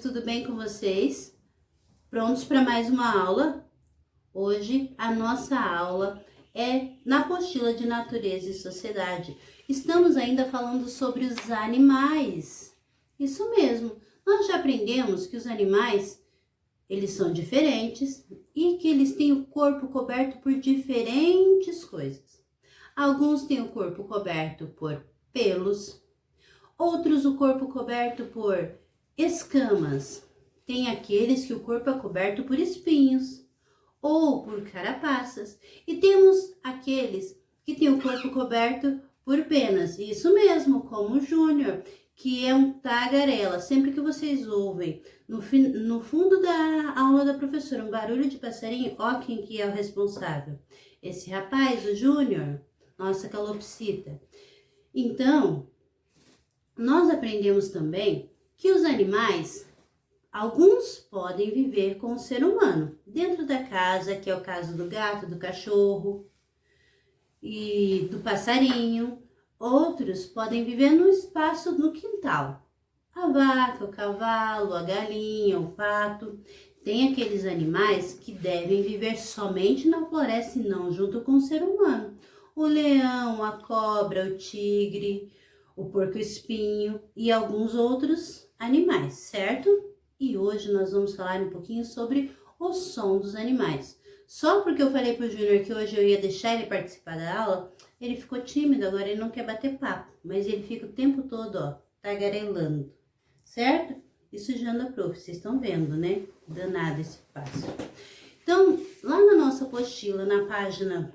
tudo bem com vocês? Prontos para mais uma aula? Hoje a nossa aula é na apostila de Natureza e Sociedade. Estamos ainda falando sobre os animais. Isso mesmo, nós já aprendemos que os animais, eles são diferentes e que eles têm o corpo coberto por diferentes coisas. Alguns têm o corpo coberto por pelos, outros o corpo coberto por escamas. Tem aqueles que o corpo é coberto por espinhos ou por carapaças. E temos aqueles que têm o corpo coberto por penas. Isso mesmo, como o Júnior, que é um tagarela. Sempre que vocês ouvem no fundo da aula da professora um barulho de passarinho, ó quem que é o responsável. Esse rapaz, o Júnior, nossa calopsita. Então, nós aprendemos também que os animais, alguns podem viver com o ser humano dentro da casa, que é o caso do gato, do cachorro e do passarinho. Outros podem viver no espaço no quintal. A vaca, o cavalo, a galinha, o pato. Tem aqueles animais que devem viver somente na floresta e não junto com o ser humano. O leão, a cobra, o tigre, o porco-espinho e alguns outros animais, certo? E hoje nós vamos falar um pouquinho sobre o som dos animais. Só porque eu falei pro Júnior que hoje eu ia deixar ele participar da aula, ele ficou tímido, agora ele não quer bater papo, mas ele fica o tempo todo, ó, tagarelando, certo? Isso já anda prof, vocês estão vendo, né? Danado esse passo. Então, lá na nossa apostila, na página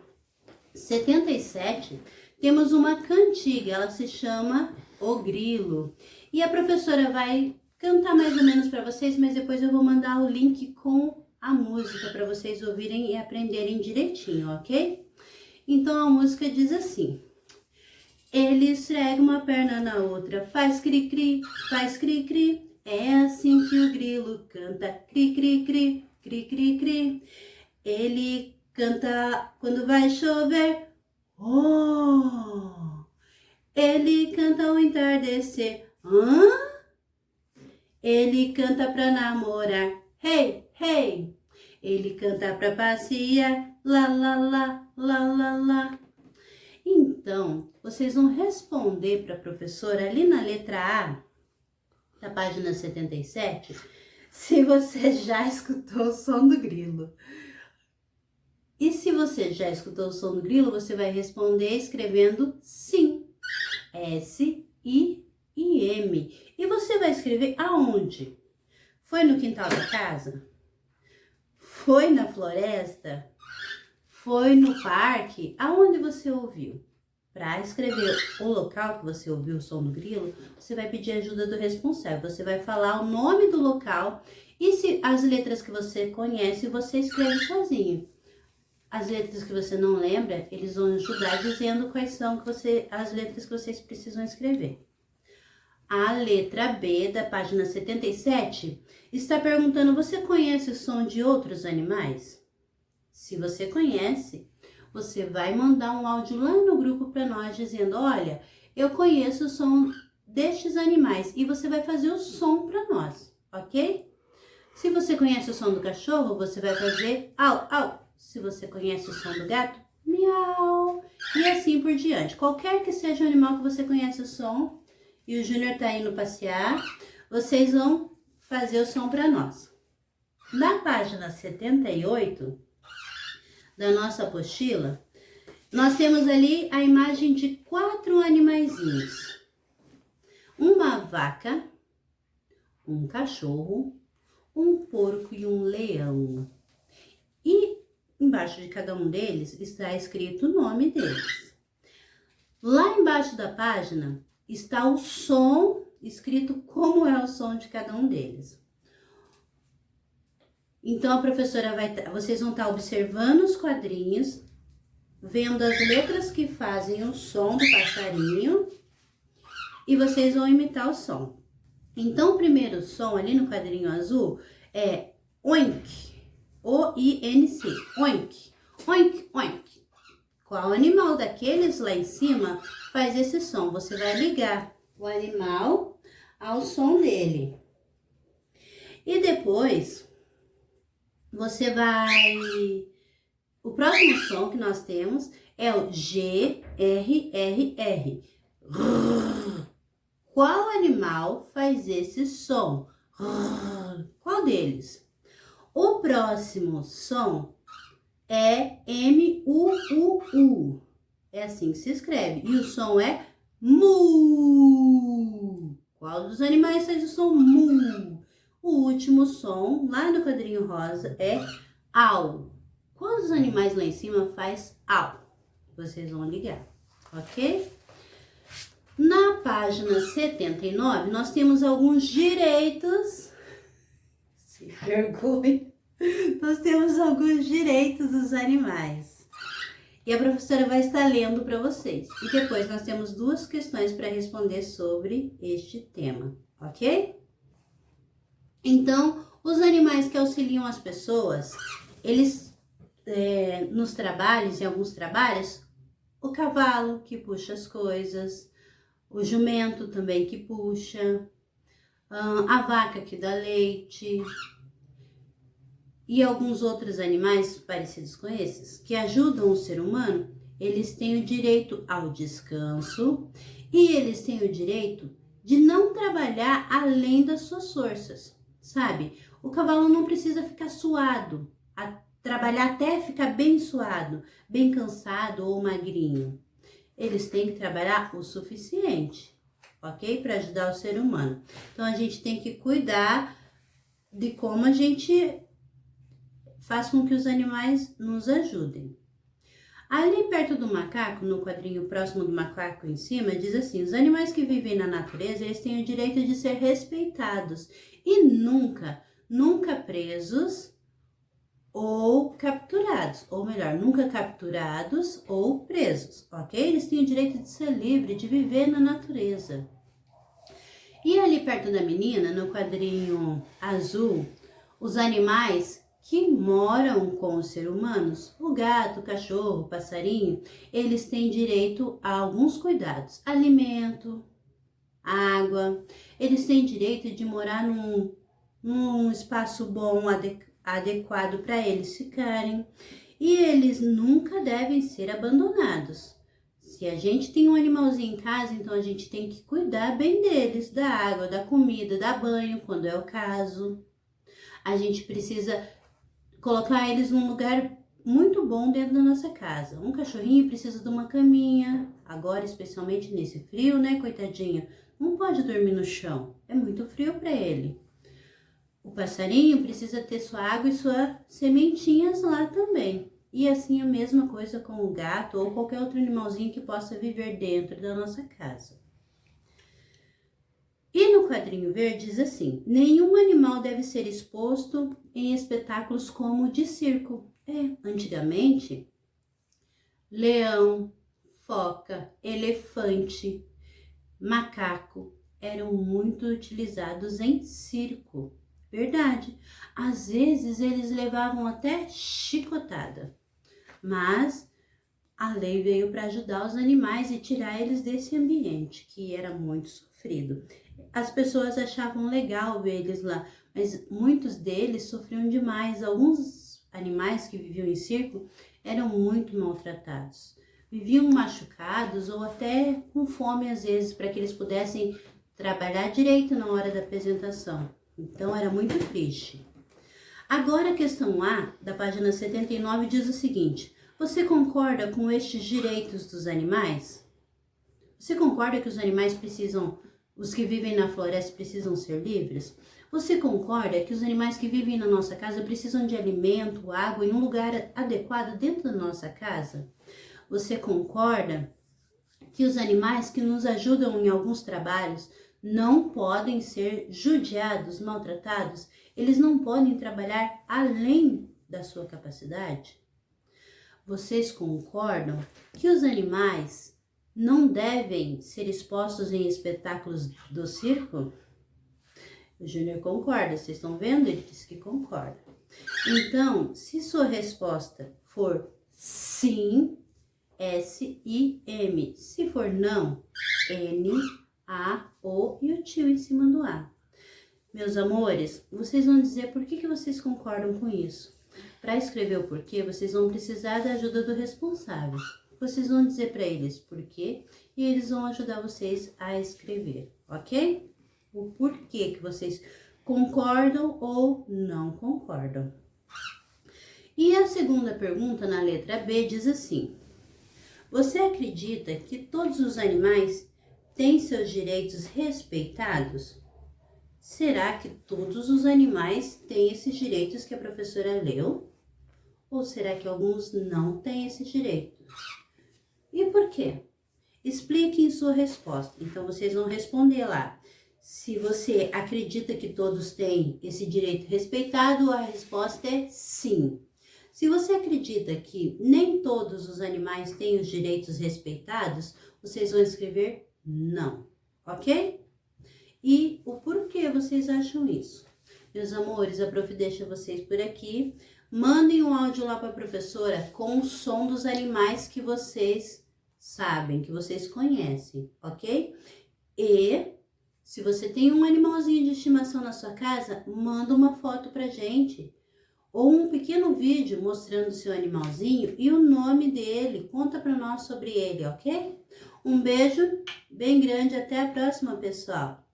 77, temos uma cantiga, ela se chama O Grilo. E a professora vai cantar mais ou menos para vocês, mas depois eu vou mandar o link com a música para vocês ouvirem e aprenderem direitinho, ok? Então a música diz assim: ele esfrega uma perna na outra, faz cri-cri, faz cri-cri. É assim que o grilo canta, cri-cri-cri, cri-cri-cri. Ele canta quando vai chover. Oh! Ele canta ao entardecer. Hã? Ele canta pra namorar. Hey, hey! Ele canta pra passear. Lá, lá, lá, lá, lá, lá. Então, vocês vão responder pra professora ali na letra A, da página 77, se você já escutou o som do grilo. E se você já escutou o som do grilo, você vai responder escrevendo sim. S-I-M. E você vai escrever aonde? Foi no quintal da casa? Foi na floresta? Foi no parque? Aonde você ouviu? Para escrever o local que você ouviu o som do grilo, você vai pedir ajuda do responsável. Você vai falar o nome do local e se as letras que você conhece, você escreve sozinho. As letras que você não lembra, eles vão ajudar dizendo quais são as letras que vocês precisam escrever. A letra B da página 77 está perguntando: você conhece o som de outros animais? Se você conhece, você vai mandar um áudio lá no grupo para nós dizendo: olha, eu conheço o som destes animais, e você vai fazer o som para nós, ok? Se você conhece o som do cachorro, você vai fazer au, au. Se você conhece o som do gato, miau. E assim por diante. Qualquer que seja o animal que você conhece o som, e o Júnior tá indo passear, vocês vão fazer o som para nós. Na página 78 da nossa apostila, nós temos ali a imagem de 4 animaizinhos. Uma vaca, um cachorro, um porco e um leão. E embaixo de cada um deles está escrito o nome deles. Lá embaixo da página está o som, escrito como é o som de cada um deles. Então a professora vocês vão estar observando os quadrinhos, vendo as letras que fazem o som do passarinho e vocês vão imitar o som. Então o primeiro som ali no quadrinho azul é oink. O-I-N-C, oink, oink, oink. Qual animal daqueles lá em cima faz esse som? Você vai ligar o animal ao som dele. E depois, você vai... O próximo som que nós temos é o G, R, R, R. Qual animal faz esse som? Qual deles? O próximo som é M, U, U, U. É assim que se escreve. E o som é mu. Qual dos animais faz o som mu? O último som, lá no quadrinho rosa, é au. Qual dos animais lá em cima faz au? Vocês vão ligar, ok? Na página 79, nós temos alguns direitos. Se vergonha. Nós temos alguns direitos dos animais. E a professora vai estar lendo para vocês. E depois nós temos 2 questões para responder sobre este tema, ok? Então, os animais que auxiliam as pessoas, eles, nos trabalhos, em alguns trabalhos, o cavalo que puxa as coisas, o jumento também que puxa, a vaca que dá leite e alguns outros animais parecidos com esses que ajudam o ser humano, eles têm o direito ao descanso e eles têm o direito de não trabalhar além das suas forças, sabe? O cavalo não precisa ficar suado, trabalhar até ficar bem suado, bem cansado ou magrinho. Eles têm que trabalhar o suficiente, ok? Para ajudar o ser humano. Então, a gente tem que cuidar de como a gente faz com que os animais nos ajudem. Ali perto do macaco, no quadrinho próximo do macaco em cima, diz assim: os animais que vivem na natureza, eles têm o direito de ser respeitados e nunca presos ou capturados, ou melhor, nunca capturados ou presos, ok? Eles têm o direito de ser livre, de viver na natureza. E ali perto da menina, no quadrinho azul, os animais que moram com os seres humanos, o gato, o cachorro, o passarinho, eles têm direito a alguns cuidados, alimento, água, eles têm direito de morar num espaço bom, adequado para eles ficarem, e eles nunca devem ser abandonados. Se a gente tem um animalzinho em casa, então a gente tem que cuidar bem deles, da água, da comida, dar banho, quando é o caso. A gente precisa colocar eles num lugar muito bom dentro da nossa casa. Um cachorrinho precisa de uma caminha, agora especialmente nesse frio, né, coitadinho? Não pode dormir no chão, é muito frio para ele. O passarinho precisa ter sua água e suas sementinhas lá também. E assim a mesma coisa com o gato ou qualquer outro animalzinho que possa viver dentro da nossa casa. E no quadrinho verde diz assim: nenhum animal deve ser exposto em espetáculos como o de circo. Antigamente, leão, foca, elefante, macaco eram muito utilizados em circo. Verdade. Às vezes eles levavam até chicotada, mas a lei veio para ajudar os animais e tirar eles desse ambiente que era muito sofrido. As pessoas achavam legal ver eles lá, mas muitos deles sofriam demais. Alguns animais que viviam em circo eram muito maltratados. Viviam machucados ou até com fome às vezes, para que eles pudessem trabalhar direito na hora da apresentação. Então era muito triste. Agora a questão A, da página 79, diz o seguinte: você concorda com estes direitos dos animais? Você concorda que os animais precisam, os que vivem na floresta precisam ser livres? Você concorda que os animais que vivem na nossa casa precisam de alimento, água e um lugar adequado dentro da nossa casa? Você concorda que os animais que nos ajudam em alguns trabalhos não podem ser judiados, maltratados? Eles não podem trabalhar além da sua capacidade? Vocês concordam que os animais não devem ser expostos em espetáculos do circo? O Júnior concorda, vocês estão vendo? Ele disse que concorda. Então, se sua resposta for sim, S-I-M. Se for não, N, A, O e o tio em cima do A. Meus amores, vocês vão dizer por que vocês concordam com isso. Para escrever o porquê, vocês vão precisar da ajuda do responsável. Vocês vão dizer para eles por quê e eles vão ajudar vocês a escrever, ok? O porquê que vocês concordam ou não concordam. E a segunda pergunta, na letra B, diz assim: você acredita que todos os animais têm seus direitos respeitados? Será que todos os animais têm esses direitos que a professora leu? Ou será que alguns não têm esse direito? E por quê? Explique em sua resposta. Então, vocês vão responder lá. Se você acredita que todos têm esse direito respeitado, a resposta é sim. Se você acredita que nem todos os animais têm os direitos respeitados, vocês vão escrever não, ok? E o porquê vocês acham isso? Meus amores, a prof deixa vocês por aqui. Mandem um áudio lá para a professora com o som dos animais que vocês sabem, que vocês conhecem, ok? E se você tem um animalzinho de estimação na sua casa, manda uma foto pra gente. Ou um pequeno vídeo mostrando o seu animalzinho e o nome dele. Conta para nós sobre ele, ok? Um beijo bem grande, até a próxima, pessoal!